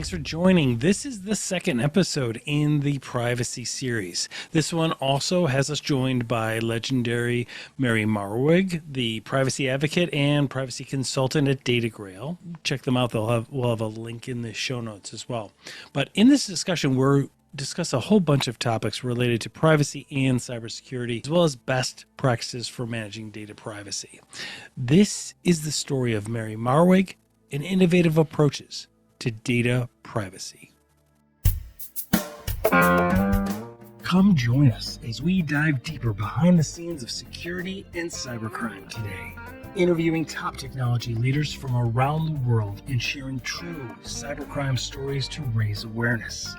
Thanks for joining. This is the second episode in the privacy series. This one also has us joined by legendary Mary Marwig, the privacy advocate and privacy consultant at DataGrail. Check them out. We'll have a link in the show notes as well. But in this discussion, we're discuss a whole bunch of topics related to privacy and cybersecurity, as well as best practices for managing data privacy. This is the story of Mary Marwig and innovative approaches to data privacy. Come join us as we dive deeper behind the scenes of security and cybercrime today, interviewing top technology leaders from around the world and sharing true cybercrime stories to raise awareness.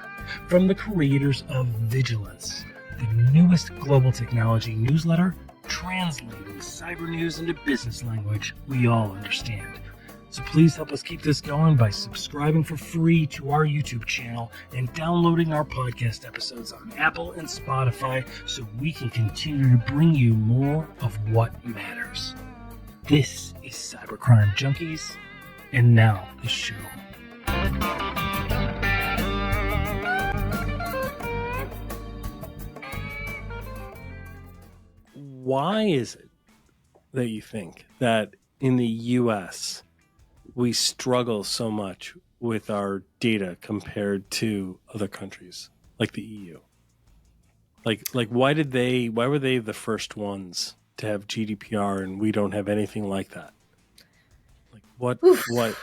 From the creators of Vigilance, the newest global technology newsletter, translating cyber news into business language we all understand. So please help us keep this going by subscribing for free to our YouTube channel and downloading our podcast episodes on Apple and Spotify so we can continue to bring you more of what matters. This is Cybercrime Junkies, and now the show. Why is it that you think that in the U.S. we struggle so much with our data compared to other countries like the EU? Like why were they the first ones to have GDPR and we don't have anything like that? Like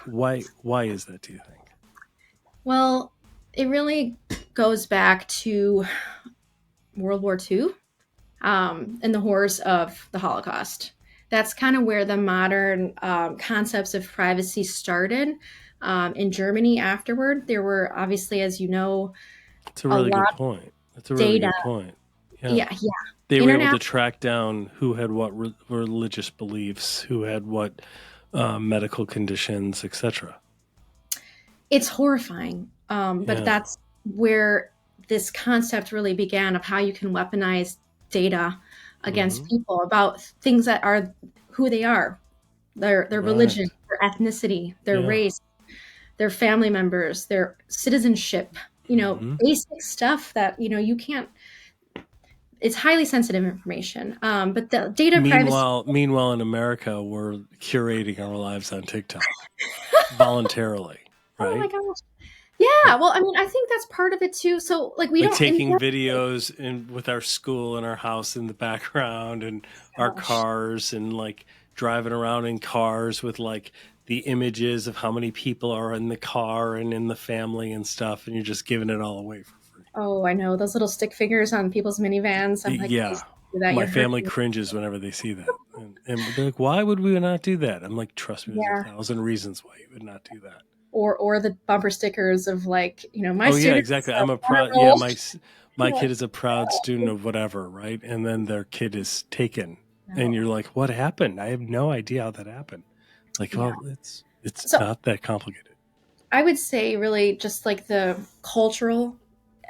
why is that, do you think? Well, it really goes back to World War II. And the horrors of the Holocaust. That's kind of where the modern concepts of privacy started. In Germany afterward, there were obviously, as you know, That's a really good point. That's a really good point. Yeah. They were able to track down who had what religious beliefs, who had what medical conditions, etc. It's horrifying. But that's where this concept really began of how you can weaponize data against people about things that are who they are, their religion, their ethnicity, their race, their family members, their citizenship, basic stuff that, you can't, it's highly sensitive information. But the data privacy. Meanwhile, in America, we're curating our lives on TikTok voluntarily, right? Oh my gosh. Yeah, well, I mean, I think that's part of it too. So, we don't taking videos with our school and our house in the background, and our cars, and driving around in cars with the images of how many people are in the car and in the family and stuff, and you're just giving it all away for free. Oh, I know those little stick figures on people's minivans. I'm like, yeah, my family cringes whenever they see that, and they're like, "Why would we not do that?" I'm like, "Trust me, there's 1,000 reasons why you would not do that." Or the bumper stickers of my student. Exactly. I'm a proud. My kid is a proud student of whatever, right? And then their kid is taken, and you're like, "What happened? I have no idea how that happened." Well, it's not that complicated. I would say really just the cultural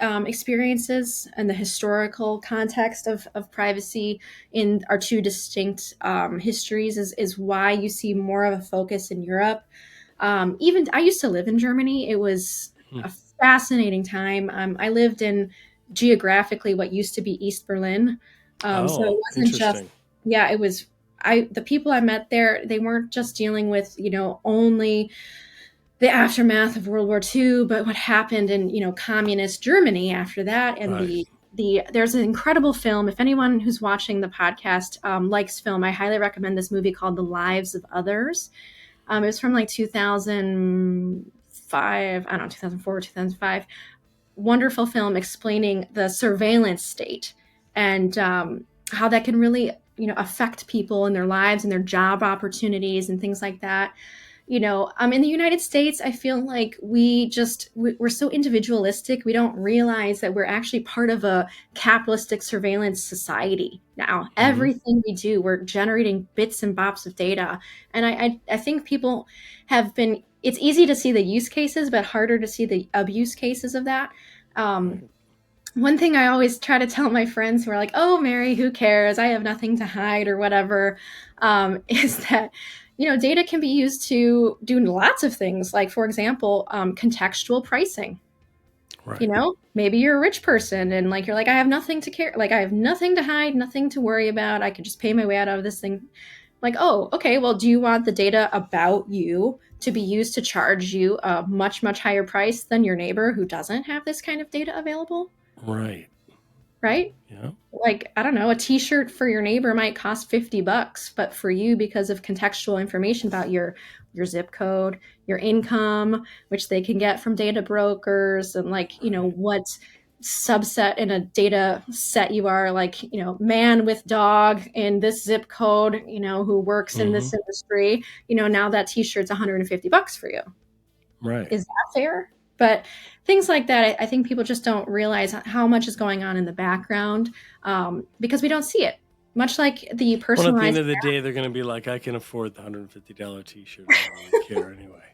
experiences and the historical context of privacy in our two distinct histories is why you see more of a focus in Europe. Even I used to live in Germany. It was a fascinating time. I lived in geographically what used to be East Berlin. So it wasn't just, it was, the people I met there, they weren't just dealing with, only the aftermath of World War II, but what happened in, communist Germany after that. And there's an incredible film. If anyone who's watching the podcast likes film, I highly recommend this movie called The Lives of Others. It was from 2005, 2004, 2005. Wonderful film explaining the surveillance state and how that can really, affect people in their lives and their job opportunities and things like that. In the United States, I feel like we're so individualistic. We don't realize that we're actually part of a capitalistic surveillance society now. Everything we do, we're generating bits and bops of data. And I think people have been, it's easy to see the use cases, but harder to see the abuse cases of that. One thing I always try to tell my friends who are like, "Oh, Mary, who cares? I have nothing to hide," or whatever, is that, Data can be used to do lots of things. Like, for example, contextual pricing. Right. Maybe you're a rich person and like you're like, I have nothing to care, like I have nothing to hide, nothing to worry about. I could just pay my way out of this thing. Like, oh, okay, well, do you want the data about you to be used to charge you a much, much higher price than your neighbor who doesn't have this kind of data available? Right. Right? Yeah. Like, I don't know, a t-shirt for your neighbor might cost $50, but for you, because of contextual information about your zip code, your income, which they can get from data brokers, and like, Right. what subset in a data set you are, like, man with dog in this zip code, who works in Mm-hmm. this industry, now that t-shirt's $150 for you. Right. Is that fair? But things like that, I think people just don't realize how much is going on in the background, because we don't see it. Much like the Well, at the end personalized of the day, they're going to be like, I can afford the $150 t-shirt. I don't really care anyway.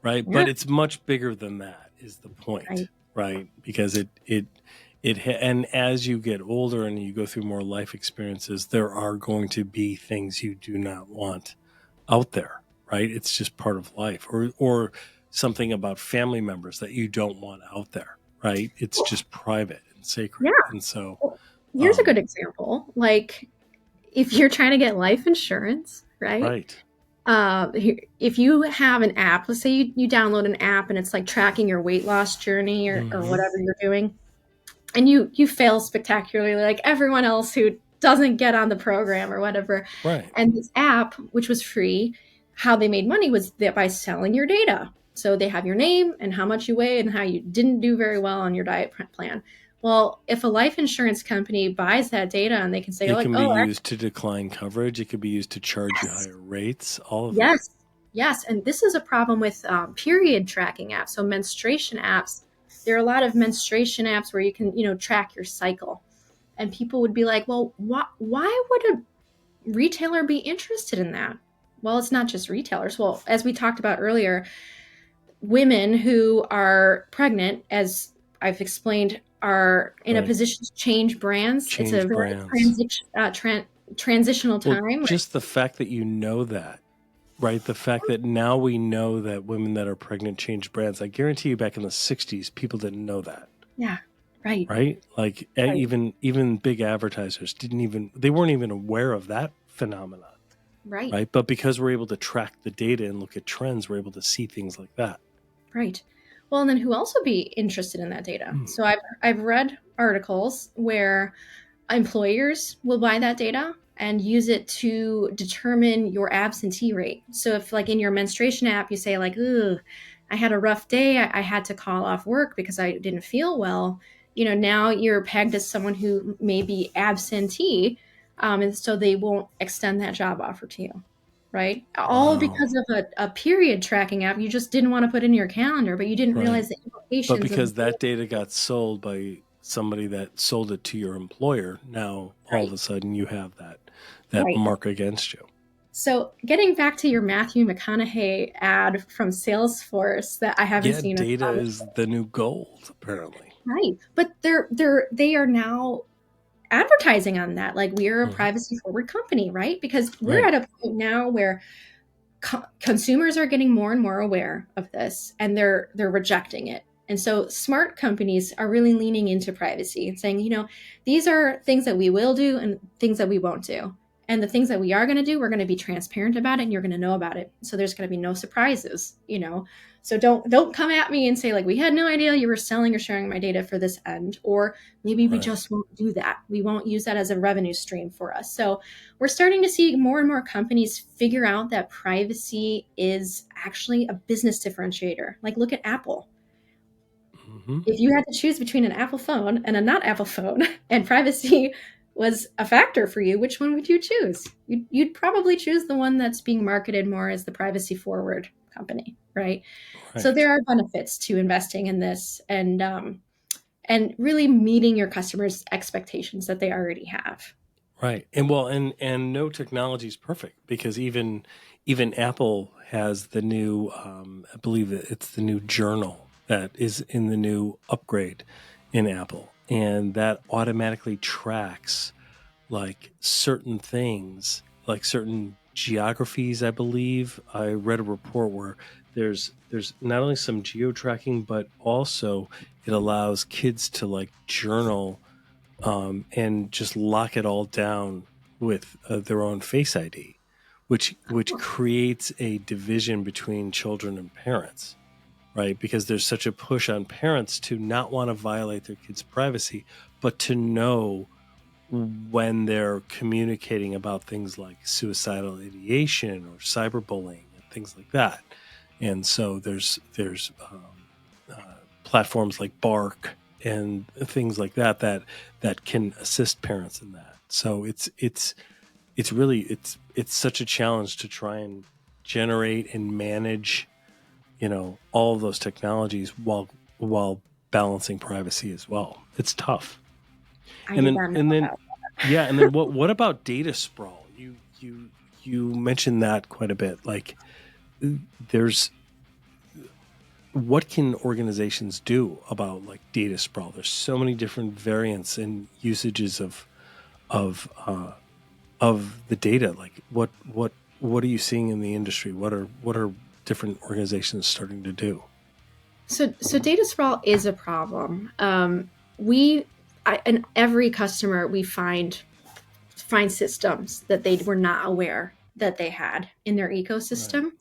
Right. yeah, But it's much bigger than that is the point. right, Right. Because and as you get older and you go through more life experiences, there are going to be things you do not want out there. Right. It's just part of life, or something about family members that you don't want out there. Right. It's just private and sacred. yeah. And so, Well, here's a good um, example. Like, if you're trying to get life insurance, right? right. If you have an app, let's say you download an app and it's like tracking your weight loss journey, or Mm-hmm. whatever you're doing, and you fail spectacularly like everyone else who doesn't get on the program or whatever. Right. And this app, which was free, how they made money was that by selling your data. So they have your name and how much you weigh and how you didn't do very well on your diet plan. Well, if a life insurance company buys that data and they can say, It like, can be oh, used to decline coverage. It could be used to charge you yes, higher rates, all of it. yes, yes. And this is a problem with period tracking apps. So menstruation apps, there are a lot of menstruation apps where you can, track your cycle. And people would be like, well, why would a retailer be interested in that? Well, it's not just retailers. Well, as we talked about earlier, women who are pregnant, as I've explained, are in a Right. position to change brands. It's a Change very brands. transitional Well, time. Right? just the fact that you know that, right? The fact that now we know that women that are pregnant change brands. I guarantee you back in the 60s, people didn't know that. Yeah, right, Right? Like right, even big advertisers they weren't even aware of that phenomenon. right, Right? But because we're able to track the data and look at trends, we're able to see things like that. right. Well, and then who else would be interested in that data? Mm. So I've read articles where employers will buy that data and use it to determine your absentee rate. So if, like, in your menstruation app, you say like, "Ugh, I had a rough day. I had to call off work because I didn't feel well." Now you're pegged as someone who may be absentee, and so they won't extend that job offer to you, right? All Wow. because of a period tracking app you just didn't want to put in your calendar, but you didn't Right. realize the But implications of. because that data got sold by somebody that sold it to your employer, now all of Right, a sudden you have that right. mark against you. So, getting back to your Matthew McConaughey ad from Salesforce that I haven't Yeah, seen in data a while. is the new gold, apparently. Right. But they are now advertising on that, like, we're a Hmm. privacy forward company, right? Because we're Right. at a point now where consumers are getting more and more aware of this, and they're rejecting it. And so smart companies are really leaning into privacy and saying, these are things that we will do and things that we won't do. And the things that we are going to do, we're going to be transparent about it, and you're going to know about it. So there's going to be no surprises. So don't come at me and say, like, we had no idea you were selling or sharing my data for this end, or maybe we Right. just won't do that. We won't use that as a revenue stream for us. So we're starting to see more and more companies figure out that privacy is actually a business differentiator. Like, look at Apple. Hmm. If you had to choose between an Apple phone and a not Apple phone, and privacy was a factor for you, which one would you choose? You'd probably choose the one that's being marketed more as the privacy forward company, right? So Right. there are benefits to investing in this, and really meeting your customers' expectations that they already have. Right. And no technology is perfect because even Apple has the new I believe that it's the new journal that is in the new upgrade in Apple, and that automatically tracks like certain things, like certain geographies, I believe. I read a report where there's not only some geo tracking, but also it allows kids to like journal and just lock it all down with their own Face ID, which creates a division between children and parents, right? Because there's such a push on parents to not want to violate their kids' privacy, but to know when they're communicating about things like suicidal ideation or cyberbullying and things like that. And so there's platforms like Bark and things like that that can assist parents in that. So it's really it's such a challenge to try and generate and manage, all of those technologies while balancing privacy as well. It's tough. I And did then not know and then about. yeah, and then what about data sprawl? You mentioned that quite a bit. Like there's what can organizations do about like data sprawl? There's so many different variants and usages of the data. Like what are you seeing in the industry? What are different organizations starting to do? So data sprawl is a problem. In every customer, we find systems that they were not aware that they had in their ecosystem.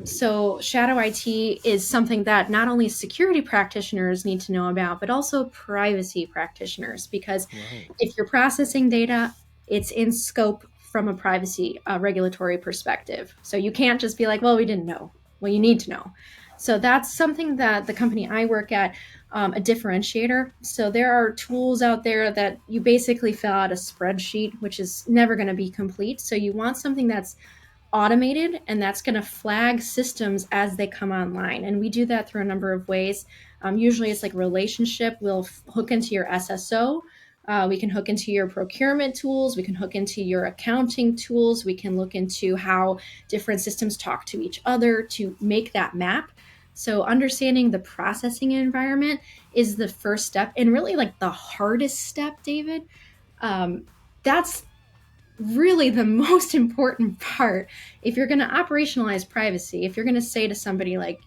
So shadow IT is something that not only security practitioners need to know about, but also privacy practitioners, because Right. if you're processing data, it's in scope from a privacy regulatory perspective. So you can't just be like, well, we didn't know. Well, you need to know. So that's something that the company I work at, a differentiator. So there are tools out there that you basically fill out a spreadsheet, which is never going to be complete. So you want something that's automated and that's going to flag systems as they come online. And we do that through a number of ways. Usually it's like relationship. We'll hook into your SSO. We can hook into your procurement tools. We can hook into your accounting tools. We can look into how different systems talk to each other to make that map. So understanding the processing environment is the first step, and really like the hardest step, David. That's really the most important part. If you're going to operationalize privacy, if you're going to say to somebody like,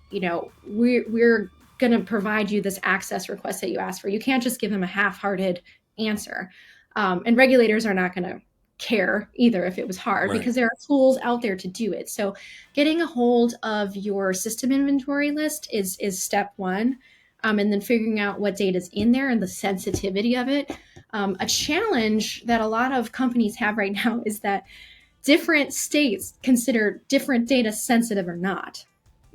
we're going to provide you this access request that you asked for, you can't just give them a half-hearted answer. And regulators are not going to care either if it was hard, Right. because there are tools out there to do it. So getting a hold of your system inventory list is step one. And then figuring out what data is in there and the sensitivity of it. A challenge that a lot of companies have right now is that different states consider different data sensitive or not.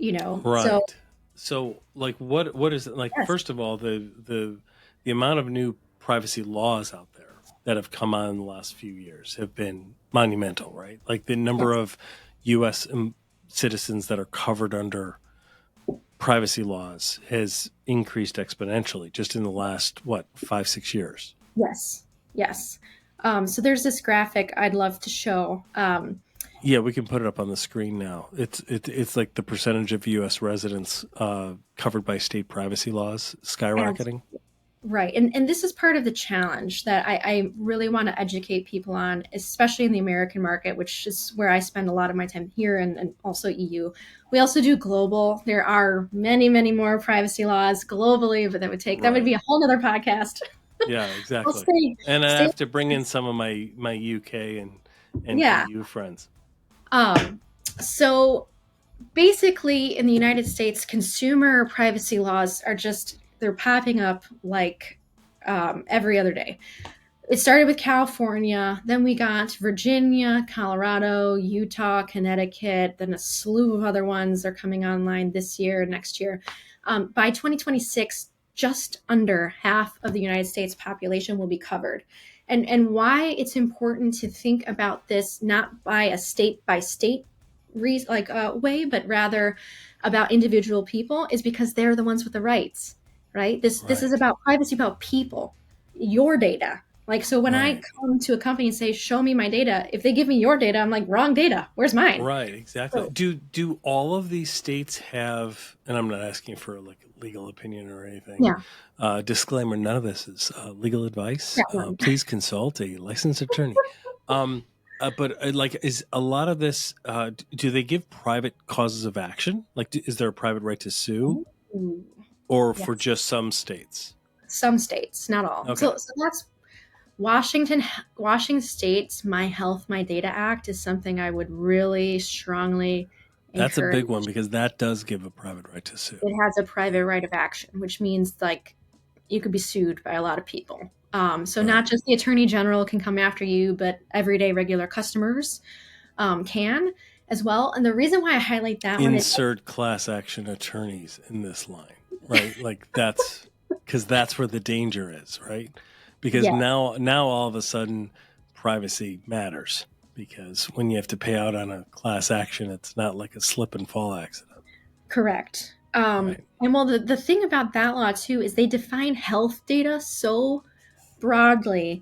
So Right. So like what is it like? yes, First of all, the amount of new privacy laws out there that have come on in the last few years have been monumental, right? Like the number yes, of U.S. citizens that are covered under privacy laws has increased exponentially just in the last 5-6 years. yes, yes. So there's this graphic I'd love to show. Yeah, we can put it up on the screen now. It's like the percentage of U.S. residents covered by state privacy laws As skyrocketing. Right. And this is part of the challenge that I really want to educate people on, especially in the American market, which is where I spend a lot of my time here, and also EU. We also do global. There are many, many more privacy laws globally, but that would Right. be a whole nother podcast. Yeah, I'll exactly. stay, And I stay. have to bring in some of my UK and Yeah. EU friends. Um, so basically in the United States, consumer privacy laws are they're popping up like every other day. It started with California, then we got Virginia, Colorado, Utah, Connecticut, then a slew of other ones are coming online this year, next year. By 2026, just under half of the United States population will be covered. And why it's important to think about this not by a state by state way, but rather about individual people, is because they're the ones with the rights, right? This is Right. about privacy, about people, your data. Like, so when I Right. come to a company and say, show me my data, if they give me your data, I'm like, wrong data. Where's mine? Right, exactly. So, Do all of these states have, and I'm not asking for like a legal opinion or anything. yeah, Disclaimer, none of this is legal advice. that one. Please consult a licensed attorney. Um, But like, is a lot of this? Do they give private causes of action? Like, is there a private right to sue, Ooh, or for yes. just some states? Some states, not all. Okay, So that's Washington State's My Health, My Data Act is something I would really strongly that's a encourage. big one because that does give a private right to sue. It has a private Right. right of action, which means like you could be sued by a lot of people. So not Right. just the attorney general can come after you, but everyday regular customers can as well. And the reason why I highlight that one is Insert class action attorneys in this line, right? Like that's because that's where the danger is, right? Because yeah, now all of a sudden privacy matters because when you have to pay out on a class action, it's not like a slip and fall accident, correct. right? And well, the thing about that law too is they define health data so broadly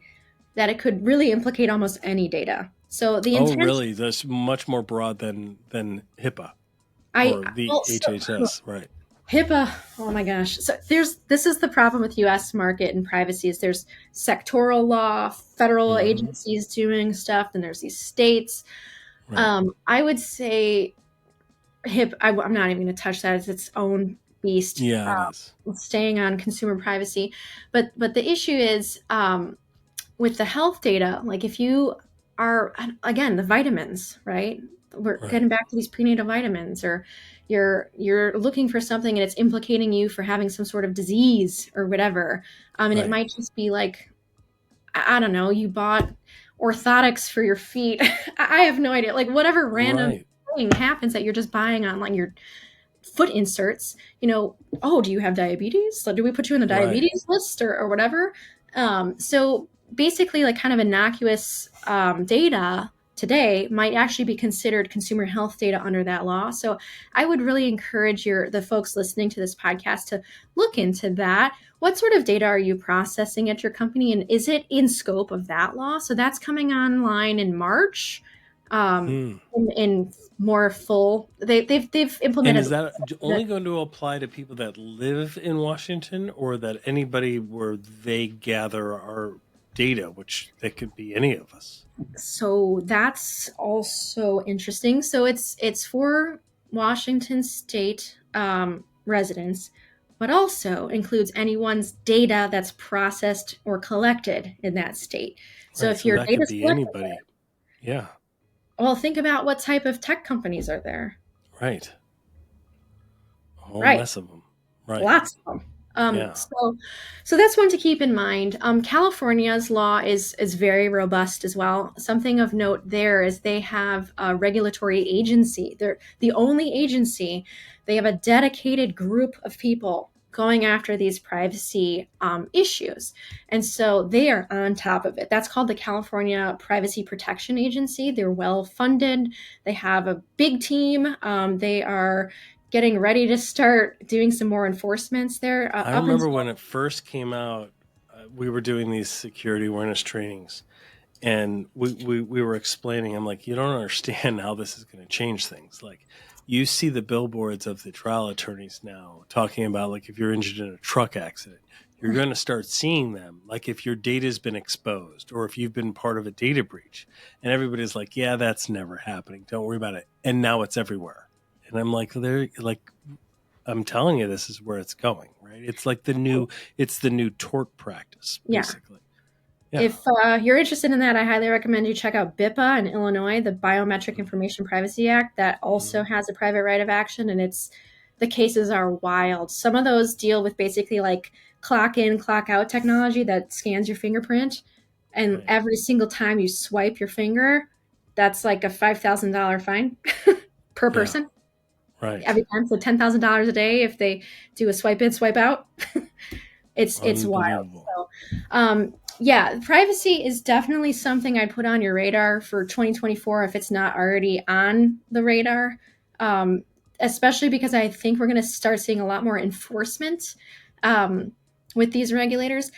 that it could really implicate almost any data. So the Oh, intent, really? That's much more broad than HIPAA I or the well, so HHS, right? HIPAA. Oh my gosh. So this is the problem with U.S. market and privacy is there's sectoral law, federal Mm-hmm. agencies doing stuff, and there's these states. Right. I would say I'm not even going to touch that as its own beast. Yeah, it is. Staying on consumer privacy, but the issue is with the health data, like if you are, again, the vitamins, right? We're Right. getting back to these prenatal vitamins, or you're looking for something and it's implicating you for having some sort of disease or whatever. And it Right. might just be like, I don't know, you bought orthotics for your feet. I have no idea. Like whatever random Right. thing happens that you're just buying on like your foot inserts, oh, do you have diabetes? So do we put you on the Right. diabetes list or whatever? So basically, like kind of innocuous data today might actually be considered consumer health data under that law. So I would really encourage the folks listening to this podcast to look into that. What sort of data are you processing at your company, and is it in scope of that law? So that's coming online in March. Um, Hmm. in more full, they've And implemented is that the only going to apply to people that live in Washington or that anybody where they gather our data, which that could be any of us? so that's also interesting. So it's for Washington State residents, but also includes anyone's data that's processed or collected in that state. So Right. if So your that data could is be collected anybody. Yeah. there, well, think about what type of tech companies are there. Right. A whole Right. mess of them. Right. Lots of them. Yeah. So that's one to keep in mind. California's law is very robust as well. Something of note there is they have a regulatory agency. They're the only agency. They have a dedicated group of people going after these privacy issues, and so they are on top of it. That's called the California Privacy Protection Agency. They're well funded. They have a big team. They are getting ready to start doing some more enforcements there. I Up remember until when it first came out, we were doing these security awareness trainings and we were explaining, I'm like, you don't understand how this is going to change things. Like you see the billboards of the trial attorneys now talking about like if you're injured in a truck accident, you're going to start seeing them like if your data's been exposed or if you've been part of a data breach. And everybody's like, yeah, that's never happening. Don't worry about it. And now it's everywhere. And I'm like, they're like, I'm telling you, this is where it's going, right? It's the new tort practice, yeah, basically. Yeah. if you're interested in that, I highly recommend you check out BIPA in Illinois, the Biometric Information Privacy Act, that also Mm-hmm. has a private right of action, and the cases are wild. Some of those deal with basically like clock in, clock out technology that scans your fingerprint, and Right. every single time you swipe your finger, that's like a $5,000 fine per Yeah. person. Right. Every time, so $10,000 a day if they do a swipe in, swipe out. It's wild. Unbelievable. So, yeah, privacy is definitely something I'd put on your radar for 2024 if it's not already on the radar. Um, Especially because I think we're going to start seeing a lot more enforcement um, with these regulators.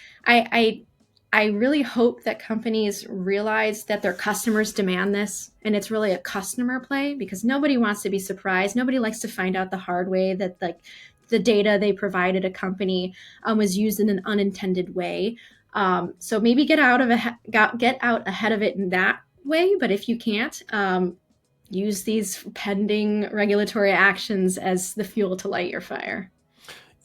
I really hope that companies realize that their customers demand this, and it's really a customer play because nobody wants to be surprised. Nobody likes to find out the hard way that like the data they provided a company was used in an unintended way. So maybe get out ahead of it in that way, but if you can't, use these pending regulatory actions as the fuel to light your fire.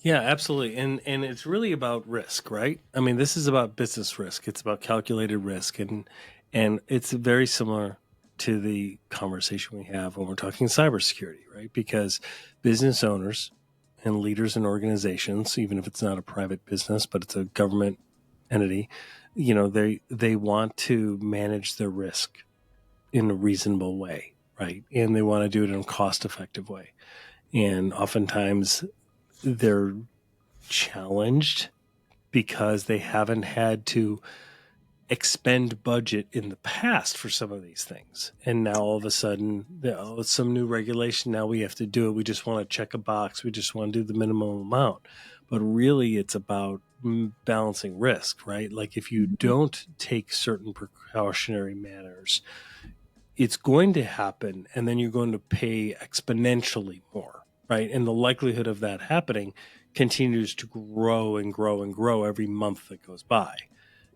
Yeah, absolutely. And it's really about risk, right? I mean, this is about business risk. It's about calculated risk, and it's very similar to the conversation we have when we're talking cybersecurity, right? Because business owners and leaders in organizations, even if it's not a private business, but it's a government entity, they want to manage their risk in a reasonable way, right? And they want to do it in a cost-effective way. And oftentimes they're challenged because they haven't had to expend budget in the past for some of these things. And now all of a sudden, it's some new regulation. Now we have to do it. We just want to check a box. We just want to do the minimum amount. But really, it's about balancing risk, right? Like if you don't take certain precautionary manners, it's going to happen, and then you're going to pay exponentially more, right? And the likelihood of that happening continues to grow and grow and grow every month that goes by.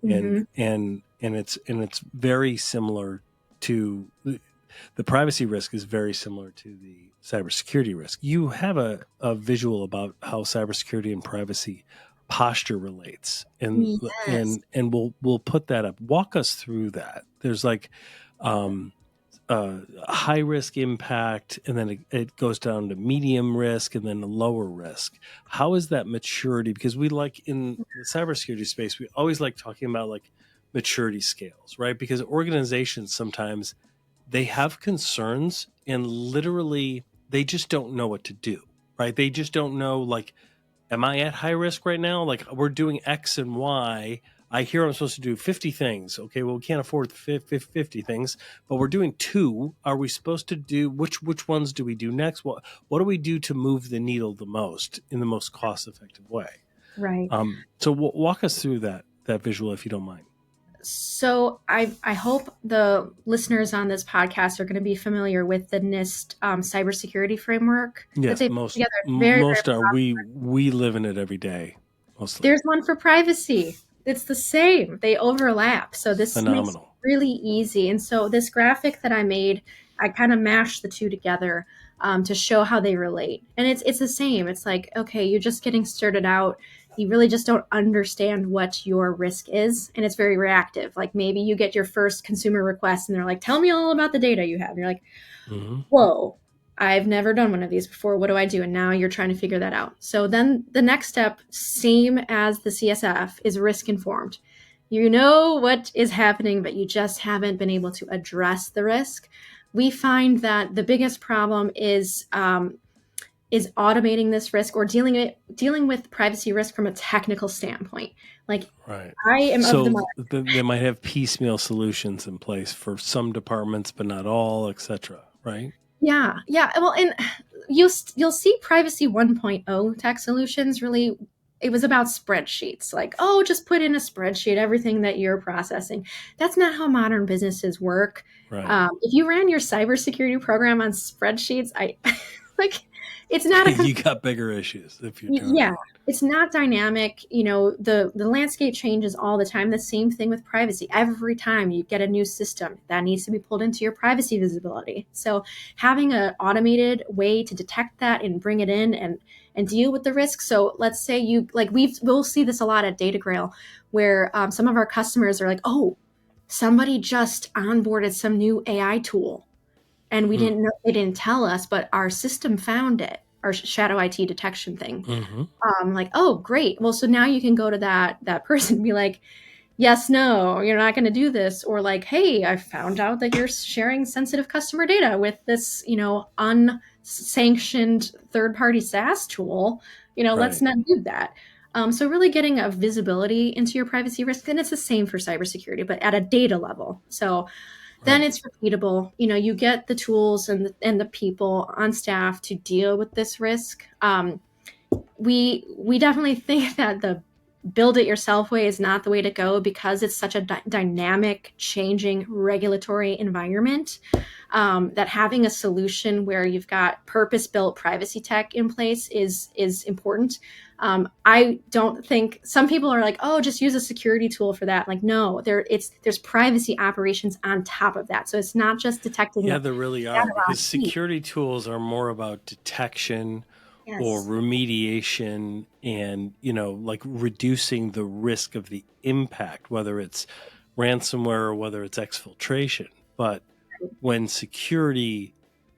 Mm-hmm. And it's very similar to the privacy risk is very similar to the cybersecurity risk. You have a visual about how cybersecurity and privacy posture relates, and Yes. we'll put that up. Walk us through that. There's like high risk impact, and then it goes down to medium risk, and then a lower risk. How is that maturity? Because we like in the cybersecurity space, we always like talking about like maturity scales, right? Because organizations sometimes they have concerns, and literally they just don't know what to do, right? They just don't know, like, am I at high risk right now? Like, we're doing X and Y. I hear I'm supposed to do 50 things. Okay, well, we can't afford 50 things, but we're doing 2. Are we supposed to do which ones do we do next? What do we do to move the needle the most in the most cost effective way? Right. So walk us through that visual, if you don't mind. So I hope the listeners on this podcast are going to be familiar with the NIST cybersecurity framework that Yes, they put most together. It's very, very most are. popular. We live in it every day, mostly. There's one for privacy. It's the same. They overlap. So this makes it Phenomenal. really easy. And so this graphic that I made, I kind of mashed the two together to show how they relate. And it's the same. It's like, okay, you're just getting started out. You really just don't understand what your risk is. And it's very reactive. Like maybe you get your first consumer request and they're like, tell me all about the data you have. And you're like, Mm-hmm. whoa, I've never done one of these before. What do I do? And now you're trying to figure that out. So then the next step, same as the CSF, is risk informed. You know what is happening, but you just haven't been able to address the risk. We find that the biggest problem is automating this risk or dealing with privacy risk from a technical standpoint. Like Right. I am of the So they might have piecemeal solutions in place for some departments, but not all, etc. Right? Yeah, yeah. Well, and you'll see privacy 1.0 tech solutions really it was about spreadsheets. Like, oh, just put in a spreadsheet everything that you're processing. That's not how modern businesses work. Right. If you ran your cybersecurity program on spreadsheets, I like it's not a You got bigger issues if you're doing yeah, that. it's not dynamic. The landscape changes all the time. The same thing with privacy. Every time you get a new system, that needs to be pulled into your privacy visibility. So having an automated way to detect that and bring it in and deal with the risk. So let's say you like we'll see this a lot at DataGrail, where some of our customers are like, oh, somebody just onboarded some new AI tool and we didn't know, they didn't tell us, but our system found it, our shadow IT detection thing. Mm-hmm. Like, oh, great. Well, so now you can go to that person and be like, yes, no, you're not going to do this. Or like, hey, I found out that you're sharing sensitive customer data with this, unsanctioned third-party SaaS tool. Let's Right. not do that. So really getting a visibility into your privacy risk, and it's the same for cybersecurity, but at a data level. So then Right. it's repeatable. You get the tools and the people on staff to deal with this risk. We definitely think that build it yourself way is not the way to go, because it's such a dynamic, changing regulatory environment, that having a solution where you've got purpose-built privacy tech in place is important. I don't think, some people are like, oh, just use a security tool for that. Like, no, there's privacy operations on top of that. So it's not just detecting Yeah, the there really are, because security tools are more about detection or yes, remediation and, like reducing the risk of the impact, whether it's ransomware or whether it's exfiltration. But when security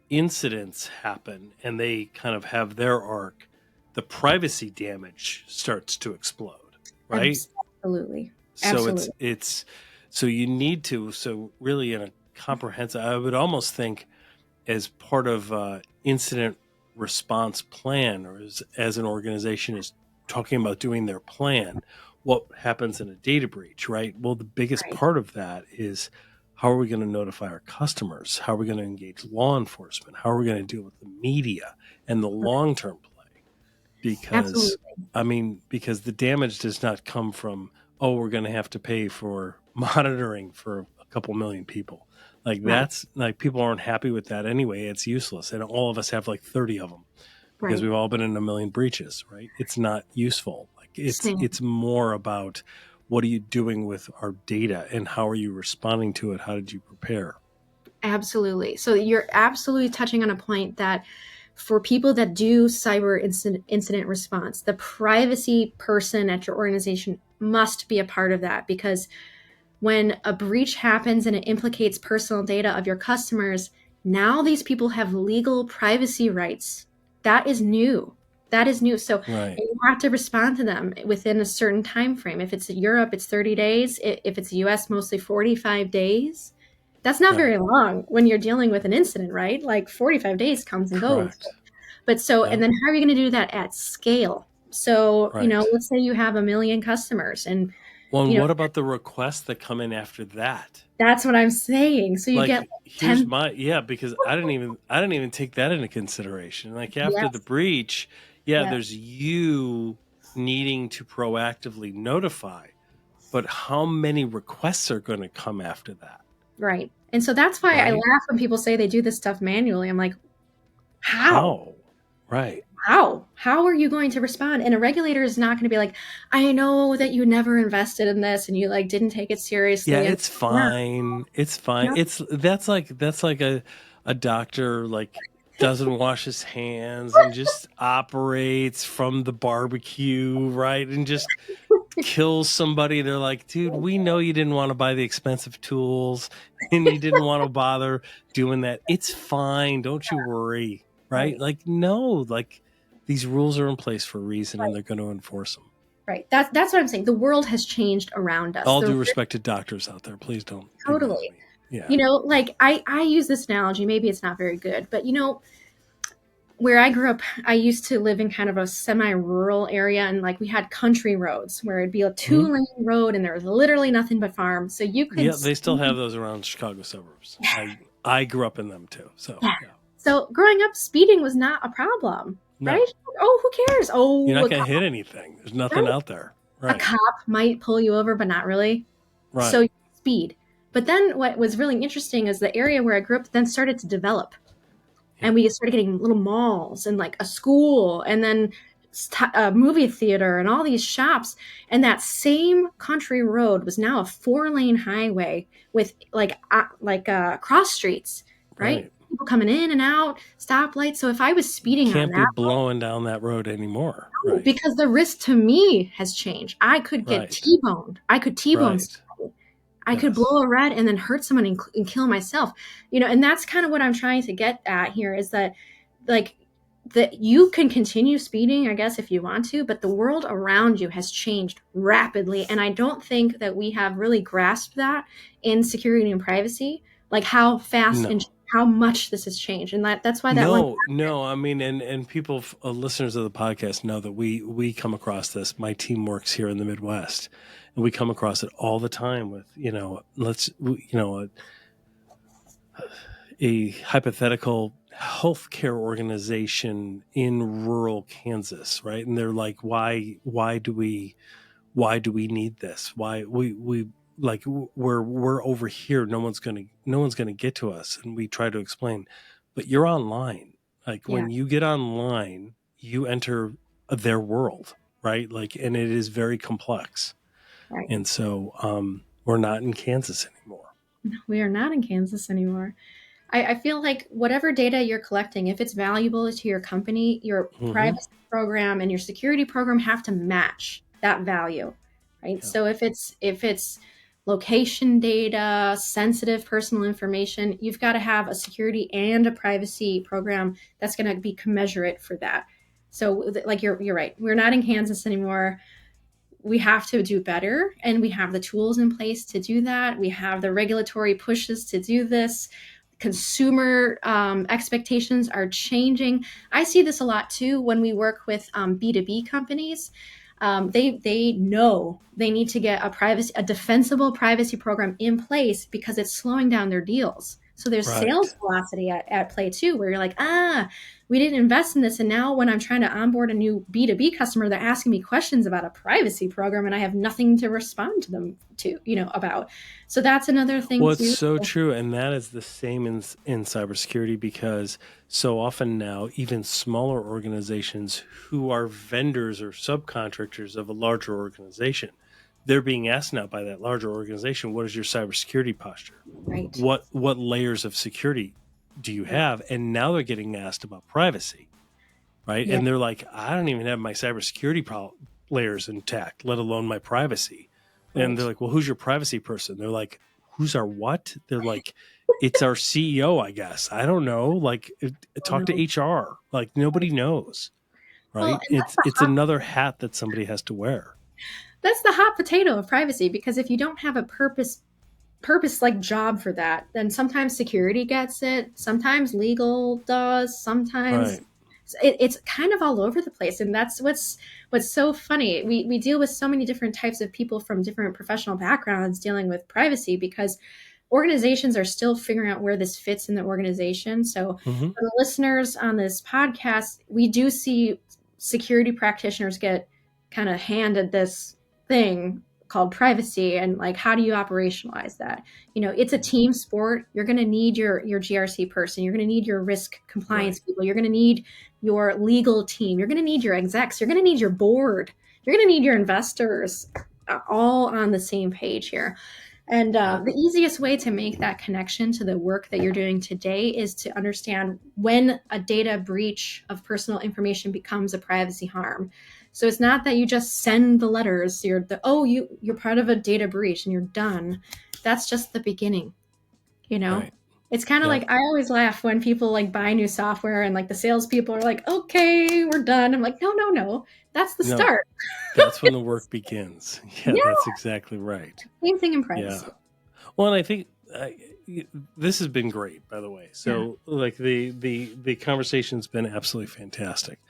incidents happen and they kind of have their arc, the privacy damage starts to explode, right? absolutely, So absolutely, it's so you need to, so really in a comprehensive, I would almost think as part of incident response plan, or as an organization is talking about doing their plan, what happens in a data breach, right? Well, the biggest right, part of that is, how are we going to notify our customers? How are we going to engage law enforcement? How are we going to deal with the media and the long-term play? Because absolutely, because the damage does not come from, oh, we're going to have to pay for monitoring for a couple million people. Like, right, that's like, people aren't happy with that anyway. It's useless. And all of us have like 30 of them because right. we've all been in a million breaches, right? It's not useful. Like, Same. it's more about, what are you doing with our data and how are you responding to it? How did you prepare? Absolutely. So you're absolutely touching on a point that for people that do cyber incident response, the privacy person at your organization must be a part of that, because when a breach happens and it implicates personal data of your customers, now these people have legal privacy rights. That is new. That is new. So Right. you have to respond to them within a certain time frame. If it's Europe, it's 30 days. If it's US, mostly 45 days. That's not Right. very long when you're dealing with an incident, right? Like 45 days comes and goes. Correct. But so, and Yep. then how are you going to do that at scale? So, Right. let's say you have a million customers, and, Well, and you know, what about the requests that come in after that? that's what I'm saying. So you get Like, like here's 10, my, yeah, because I didn't even take that into consideration. Like, after the yes, breach, yeah, yes, there's you needing to proactively notify, but how many requests are going to come after that? right. And so that's why I Right? laugh when people say they do this stuff manually. I'm like, how? How? Right. How are you going to respond? And a regulator is not going to be like, I know that you never invested in this and you like didn't take it Yeah, seriously. And it's yeah, fine. It's fine. no, That's like a doctor, like, doesn't wash his hands and just operates from the barbecue, right? And just kills somebody. They're like, dude, we know you didn't want to buy the expensive tools and you didn't want to bother doing that. It's fine. Don't you worry. Right? right, Like, no, like, these rules are in place for a reason and right, they're going to enforce them. right. That's what I'm saying. The world has changed around us. All The due respect to doctors out there, please don't get mad at Totally. me. Yeah. Like I use this analogy, maybe it's not very good, but where I grew up, I used to live in kind of a semi-rural area, and like we had country roads where it'd be a Hmm. two-lane road and there was literally nothing but farms. So you could Yeah, they still have speed. those around Chicago suburbs. I grew up in them too. So Yeah. yeah. So growing up, speeding was not a problem, right? No, Oh, who cares? you're Oh, not going to hit anything. There's nothing right? out there. A Right. cop might pull you over, but not really. So Right. you speed. But then what was really interesting is the area where I grew up then started to develop, Yeah. and we started getting little malls and like a school and then a movie theater and all these shops, and that same country road was now a 4-lane highway with cross streets, right? Right. People coming in and out, stoplights. So if I was speeding on Can't be that blowing down that road anymore. road, Right. because the risk to me has changed, I could get Right. t-boned, I could t-bone Right. somebody, I could Yes. blow a red and then hurt someone and kill myself. And that's kind of what I'm trying to get at here, is that like that you can continue speeding, I guess, if you want to, but the world around you has changed rapidly. And I don't think that we have really grasped that in security and privacy, like how fast and No. how much this has changed. And that's why that one. No. And people, listeners of the podcast, know that we come across this. My team works here in the Midwest, and we come across it all the time with, a hypothetical healthcare organization in rural Kansas, right? And they're like, why do we why do we need this? Why we like we're over here. No one's gonna get to us. And we try to explain, but you're online. Like Yeah. when you get online, you enter their world, right? Like, and it is very complex. Right. And so we're not in Kansas anymore. We are not in Kansas anymore. I feel like whatever data you're collecting, if it's valuable to your company, your privacy program and your security program have to match that value, right? Yeah. So if it's location data, sensitive personal information, you've got to have a security and a privacy program that's going to be commensurate for that. So like you're right. We're not in Kansas anymore. We have to do better, and we have the tools in place to do that. We have the regulatory pushes to do this. Consumer expectations are changing. I see this a lot too when we work with B2B companies. They know they need to get a defensible privacy program in place because it's slowing down their deals. So there's sales velocity at play too, where you're like, we didn't invest in this. And now when I'm trying to onboard a new B2B customer, they're asking me questions about a privacy program and I have nothing to respond to them about. So that's another thing. Well, it's so true. And that is the same in cybersecurity, because so often now, even smaller organizations who are vendors or subcontractors of a larger organization, they're being asked now by that larger organization, what is your cybersecurity posture? Right. What layers of security do you have? And now they're getting asked about privacy, right? Yeah. And they're like, I don't even have my cybersecurity layers intact, let alone my privacy. Right. And they're like, well, who's your privacy person? They're like, who's our what? They're like, it's our CEO, I guess. I don't know. Like, talk to HR. Like, nobody knows, right? Well, it's another hat that somebody has to wear. That's the hot potato of privacy, because if you don't have a purpose like job for that, then sometimes security gets it, sometimes legal does, sometimes it's kind of all over the place. And that's what's so funny. We deal with so many different types of people from different professional backgrounds dealing with privacy, because organizations are still figuring out where this fits in the organization. So for the listeners on this podcast, we do see security practitioners get kind of handed this thing called privacy, and like, how do you operationalize that? It's a team sport. You're going to need your GRC person. You're going to need your risk compliance people. You're going to need your legal team. You're going to need your execs. You're going to need your board. You're going to need your investors, all on the same page here. And the easiest way to make that connection to the work that you're doing today is to understand when a data breach of personal information becomes a privacy harm. So it's not that you just send the letters, you're part of a data breach and you're done. That's just the beginning. Right. It's kind of like, I always laugh when people like buy new software and like the salespeople are like, okay, we're done. I'm like, no, that's the start. That's when the work begins. Yeah, that's exactly right. Same thing in privacy. Yeah. Well, and I think this has been great, by the way. So like the conversation's been absolutely fantastic.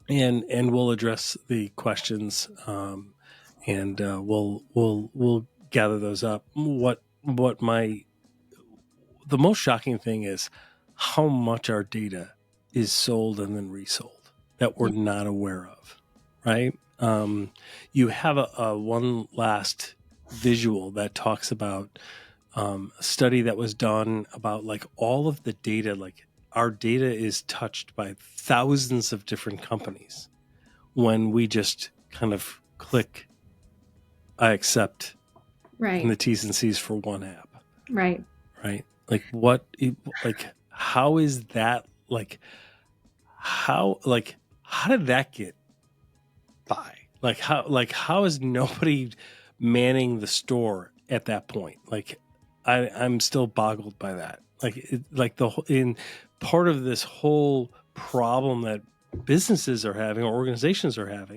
And we'll address the questions, and we'll gather those up. The most shocking thing is how much our data is sold and then resold that we're not aware of, right? You have a one last visual that talks about a study that was done about like all of the data, like our data is touched by thousands of different companies when we just kind of click, I accept, in the T's and C's for one app. Right. Like how is that, how did that get by? How is nobody manning the store at that point? I'm still boggled by that. Part of this whole problem that businesses are having or organizations are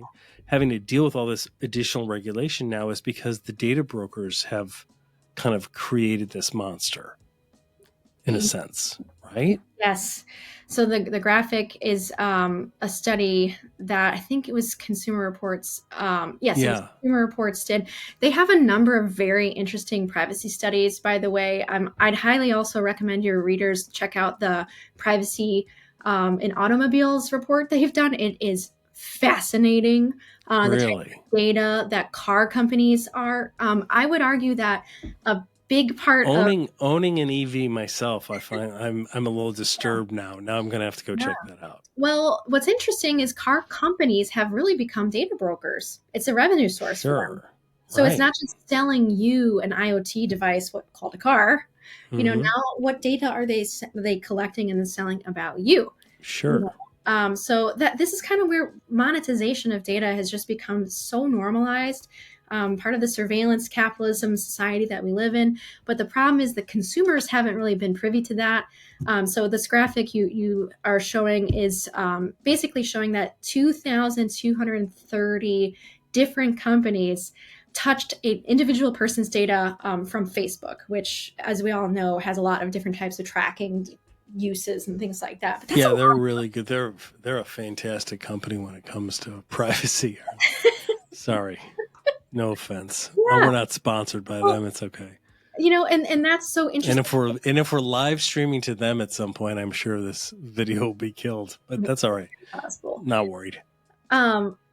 having to deal with all this additional regulation now is because the data brokers have kind of created this monster in a sense, right? Yes. So the graphic is a study that I think it was Consumer Reports. Consumer Reports did. They have a number of very interesting privacy studies, by the way. I'd highly also recommend your readers check out the privacy in automobiles report they've done. It is fascinating. The type Really? of data that car companies are. I would argue that a big part of Owning an EV myself, I find I'm a little disturbed now. Now I'm gonna have to go check that out. well, what's interesting is car companies have really become data brokers. It's a revenue source for them. Sure. So it's Right. not just selling you an IoT device, what called a car. Mm-hmm. Now what data are they collecting and then selling about you? Sure. So that this is kind of where monetization of data has just become so normalized, part of the surveillance capitalism society that we live in. But the problem is the consumers haven't really been privy to that. So this graphic you are showing is basically showing that 2,230 different companies touched an individual person's data from Facebook, which, as we all know, has a lot of different types of tracking uses and things like that. But that's Yeah, they're really good. They're a fantastic company when it comes to privacy. Sorry, no offense. yeah. We're not sponsored by them. It's okay. And that's so interesting. And if we're live streaming to them at some point, I'm sure this video will be killed. But that's all right. Possible. Not worried.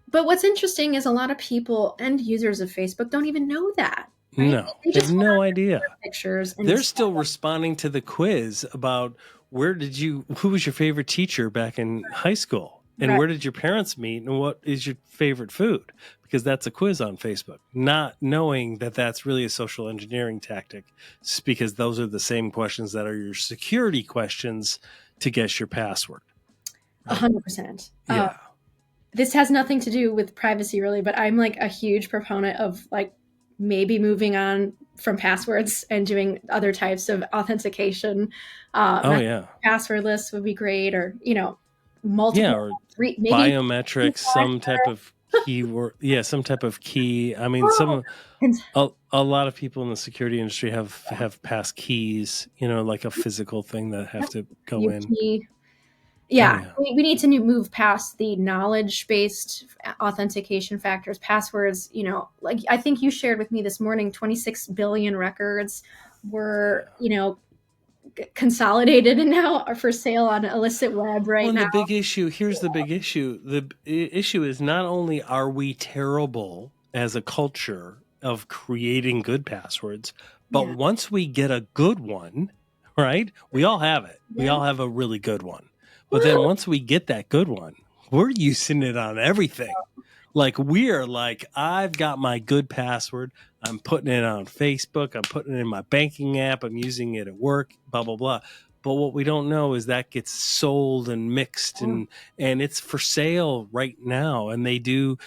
But what's interesting is a lot of people and users of Facebook don't even know that. Right? No, they have no idea. Pictures. They're still responding to the quiz about who was your favorite teacher back in high school, and Right. where did your parents meet, and what is your favorite food? Because that's a quiz on Facebook, not knowing that that's really a social engineering tactic, because those are the same questions that are your security questions to guess your password. 100%. Yeah. This has nothing to do with privacy really, but I'm like a huge proponent of like maybe moving on from passwords and doing other types of authentication. Passwordless would be great, or multiple. Or maybe biometrics, some type of keyword. Yeah, some type of key. I mean, a lot of people in the security industry have pass keys. Like a physical thing that have to go in. Yeah. We need to move past the knowledge-based authentication factors, passwords. Like I think you shared with me this morning, 26 billion records were, consolidated and now are for sale on illicit web right now. The big issue, here's the big issue. The issue is not only are we terrible as a culture of creating good passwords, but once we get a good one, right? We all have it. Yeah. We all have a really good one. But then once we get that good one, we're using it on everything. Like I've got my good password. I'm putting it on Facebook. I'm putting it in my banking app. I'm using it at work, blah, blah, blah. But what we don't know is that gets sold and mixed and it's for sale right now. And they do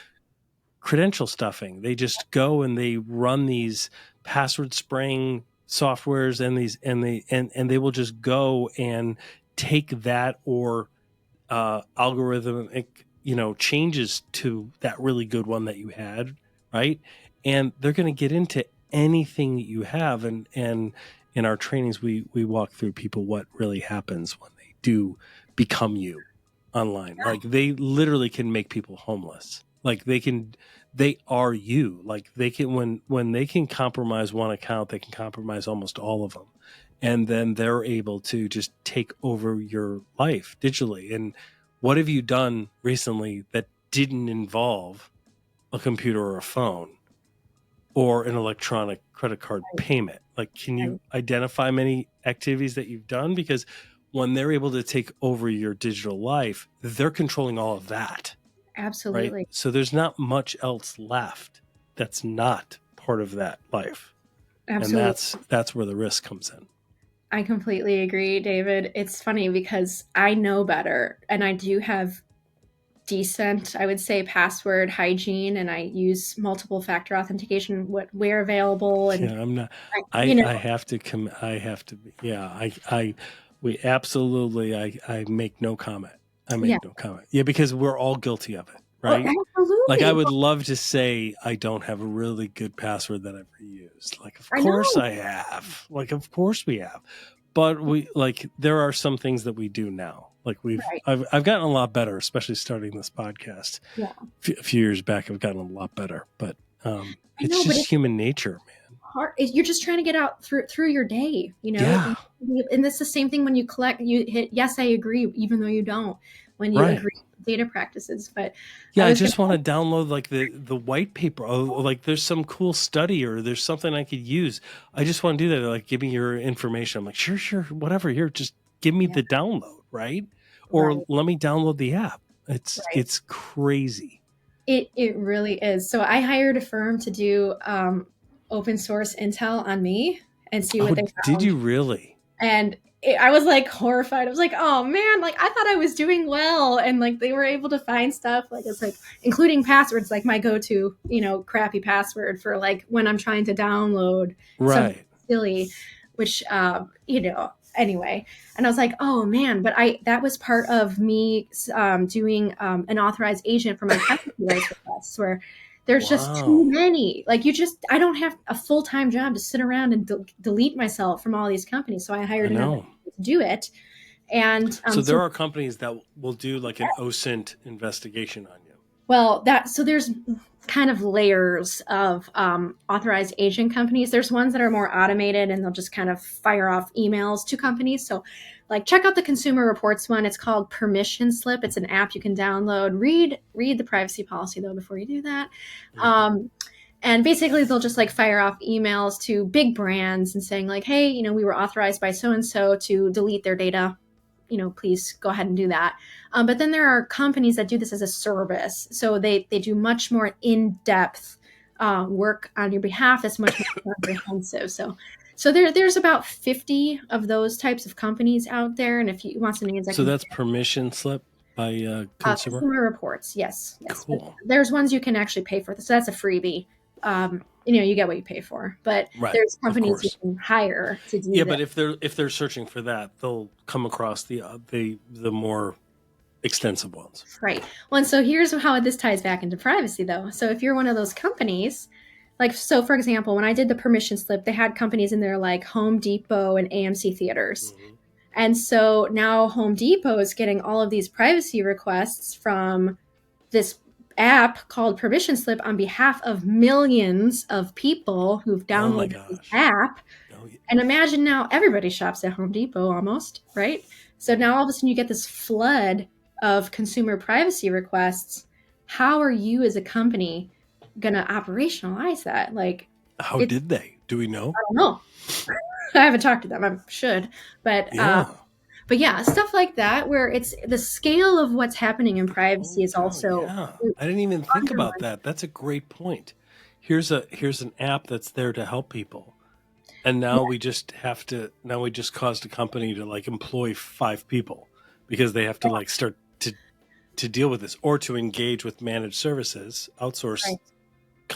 credential stuffing. They just go and they run these password spraying softwares and they will just go and take that or algorithmic changes to that really good one that you had, right? And they're going to get into anything that you have. And in our trainings, we walk through people what really happens when they do become you online. Like they literally can make people homeless. Like they are you. Like they can, when they can compromise one account, they can compromise almost all of them. And then they're able to just take over your life digitally. And what have you done recently that didn't involve a computer or a phone or an electronic credit card payment? Like, can you identify many activities that you've done? Because when they're able to take over your digital life, they're controlling all of that. Absolutely. Right? So there's not much else left that's not part of that life. Absolutely. And that's where the risk comes in. I completely agree, David. It's funny because I know better and I do have decent, I would say, password hygiene, and I use multiple factor authentication where available. And I'm not, I have to, we absolutely, I make no comment. No comment. Yeah, because we're all guilty of it, right? Oh, absolutely. Like I would love to say I don't have a really good password that I've ever used. Like, of course I have. Like, of course we have. But there are some things that we do now. Like I've gotten a lot better, especially starting this podcast. Yeah. A few years back, I've gotten a lot better. But it's just human nature, man. Hard. You're just trying to get out through your day, Yeah. And it's the same thing when you hit yes, I agree, even though you don't. When you agree data practices. But Yeah, I I was just want to download like the white paper. Oh, like there's some cool study or there's something I could use. I just want to do that. Like, give me your information. I'm like, sure, whatever. Here, just give me yeah, the download, right? Or right, let me download the app. right. It's crazy. It really is. So I hired a firm to do open source intel on me and see what Oh, they did found. you really? And I was like horrified. I was like, oh man, like I thought I was doing well. And like they were able to find stuff like it's like including passwords, like my go-to, crappy password for like when I'm trying to download something Right. silly, which anyway. And I was like, oh man, but that was part of me doing an authorized agent for my privacy rights requests where there's just too Wow. many. Like I don't have a full-time job to sit around and delete myself from all these companies. So I I hired another know. to do it. And So there are companies that will do like an OSINT investigation on you. so there's kind of layers of authorized agent companies. There's ones that are more automated and they'll just kind of fire off emails to companies. So like check out the Consumer Reports one. It's called Permission Slip. It's an app you can download. Read the privacy policy though before you do that. Mhm. And basically they'll just like fire off emails to big brands and saying like, hey, we were authorized by so and so to delete their data, please go ahead and do that. But then there are companies that do this as a service. So they do much more in-depth work on your behalf that's much more comprehensive. So there's about 50 of those types of companies out there. And if you want some names, I So can that's permission slip by consumer. Consumer Reports. Yes. But Cool. there's ones you can actually pay for. So that's a freebie. You get what you pay for. But Right. there's Of companies you course. can hire to do Yeah, this. but if they're searching for that, they'll come across the more extensive ones. Right. Well, and so here's how this ties back into privacy, though. So if you're one of those companies, like, so for example, when I did the permission slip, they had companies in there like Home Depot and AMC Theaters. Hmm. And so now Home Depot is getting all of these privacy requests from this app called Permission Slip on behalf of millions of people who've Oh my downloaded this gosh. app. Oh, And imagine now everybody shops at Home Depot almost, right? So now all of a sudden you get this flood of consumer privacy requests. How are you as a company going to operationalize that? Like, how it's, did they? Do we know? I don't know. I haven't talked to them. I should. Yeah. But yeah, stuff like that where it's the scale of what's happening in privacy Holy is cow. also Yeah. I didn't even think about underlined. that. That's a great point. Here's an app that's there to help people. And Yeah, now we just caused a company to like employ 5 people because they have to like start to deal with this or to engage with managed services, outsource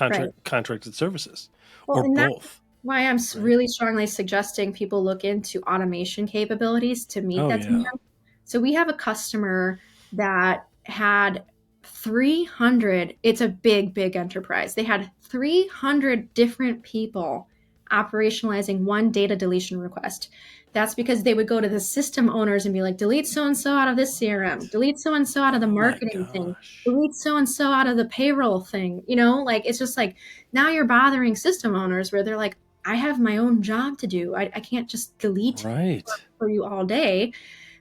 right, right. contracted services, Well, or and that's both, why I'm right? really strongly suggesting people look into automation capabilities to meet Oh that demand. yeah. So we have a customer that had 300, it's a big enterprise. They had 300 different people operationalizing one data deletion request. That's because they would go to the system owners and be like, delete so and so out of this CRM, delete so and so out of the Oh my marketing thing, gosh. delete so and so out of the payroll thing. Like it's just like now you're bothering system owners where they're like, I have my own job to do. I can't just delete Right. for you all day.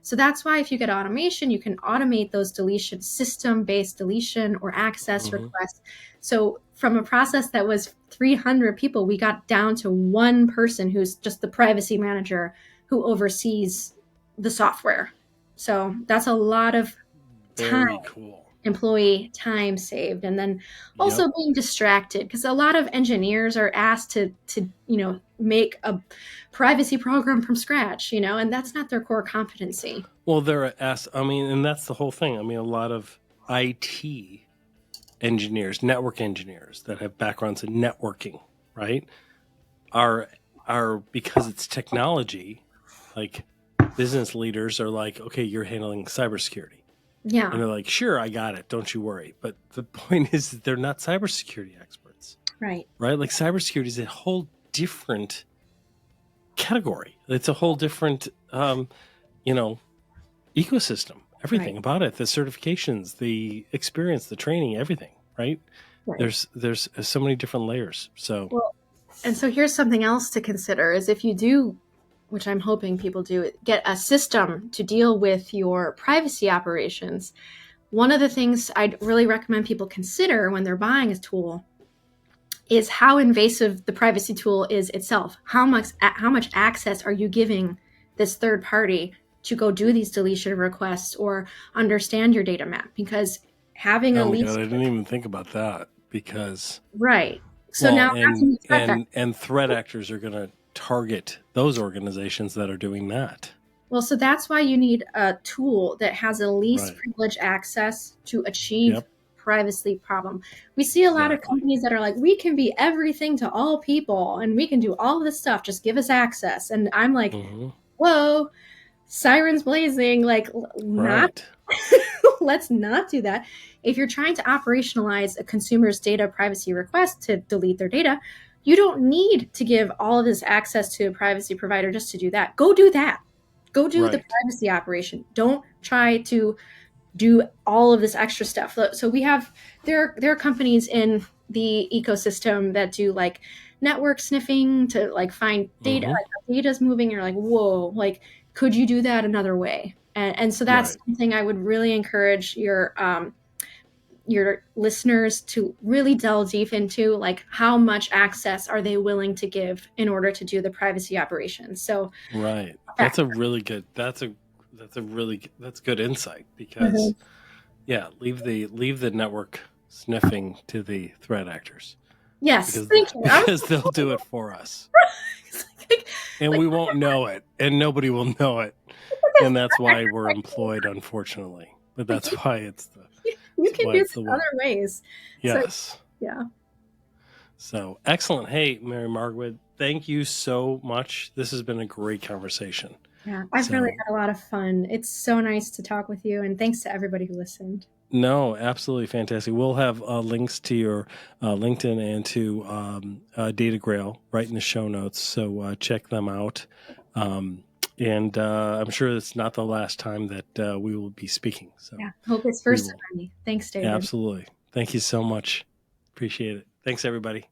So that's why if you get automation, you can automate those deletion, system-based deletion or access Hmm. requests. So from a process that was 300 people, we got down to one person who's just the privacy manager who oversees the software. So that's a lot of time, Very cool. employee time saved, and then Yep. also being distracted because a lot of engineers are asked to make a privacy program from scratch, and that's not their core competency. Well, I mean, and that's the whole thing. I mean, a lot of IT engineers, network engineers that have backgrounds in networking, right? Are because it's technology, like business leaders are like, okay, you're handling cybersecurity. And Yeah, they're like, sure, I got it. Don't you worry. But the point is that they're not cybersecurity experts, right, right? Like cybersecurity is a whole different category. It's a whole different, you know, ecosystem. right, Everything about it, the certifications, the experience, the training, everything, right? right. There's so many different layers. So Well, and so here's something else to consider is if you do, which I'm hoping people do, get a system to deal with your privacy operations. one of the things I'd really recommend people consider when they're buying a tool is how invasive the privacy tool is itself. How much access are you giving this third party to go do these deletion requests or understand your data map? Because having Oh my God, I didn't even think about that because right. So now and threat actors are going to target those organizations that are doing that. Well, so that's why you need a tool that has the least privilege access to achieve privacy problem. We see a lot of companies that are like, we can be everything to all people and we can do all of this stuff. Just give us access. And I'm like, whoa, sirens blazing. Like, not. Let's not do that. If you're trying to operationalize a consumer's data privacy request to delete their data, you don't need to give all of this access to a privacy provider just to do that. Go do that. Go do the privacy operation. Don't try to do all of this extra stuff. So there are companies in the ecosystem that do like network sniffing to like find data, like data's moving. You're like, whoa, like, could you do that another way? And so that's something I would really encourage your listeners to really delve deep into, like how much access are they willing to give in order to do the privacy operations. So that's a really good that's good insight because leave the network sniffing to the threat actors. Yes, because they'll do it for us. And we won't know it, and nobody will know it. And that's why we're employed, unfortunately. But that's why it's you can do it other ways. Yes. So, So excellent. Hey, Mary Margaret, thank you so much. This has been a great conversation. Yeah, I've really had a lot of fun. It's so nice to talk with you, and thanks to everybody who listened. No, absolutely fantastic. We'll have links to your LinkedIn and to Data Grail right in the show notes, so check them out. And I'm sure it's not the last time that we will be speaking. So hope it's first of many. Thanks, David. Absolutely. Thank you so much. Appreciate it. Thanks, everybody.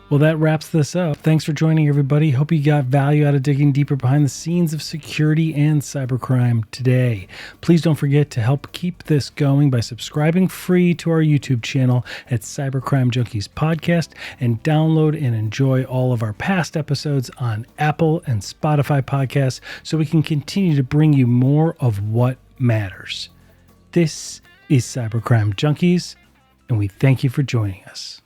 Well, that wraps this up. Thanks for joining, everybody. Hope you got value out of digging deeper behind the scenes of security and cybercrime today. Please don't forget to help keep this going by subscribing free to our YouTube channel at Cybercrime Junkies Podcast, and download and enjoy all of our past episodes on Apple and Spotify podcasts so we can continue to bring you more of what matters. This is Cybercrime Junkies, and we thank you for joining us.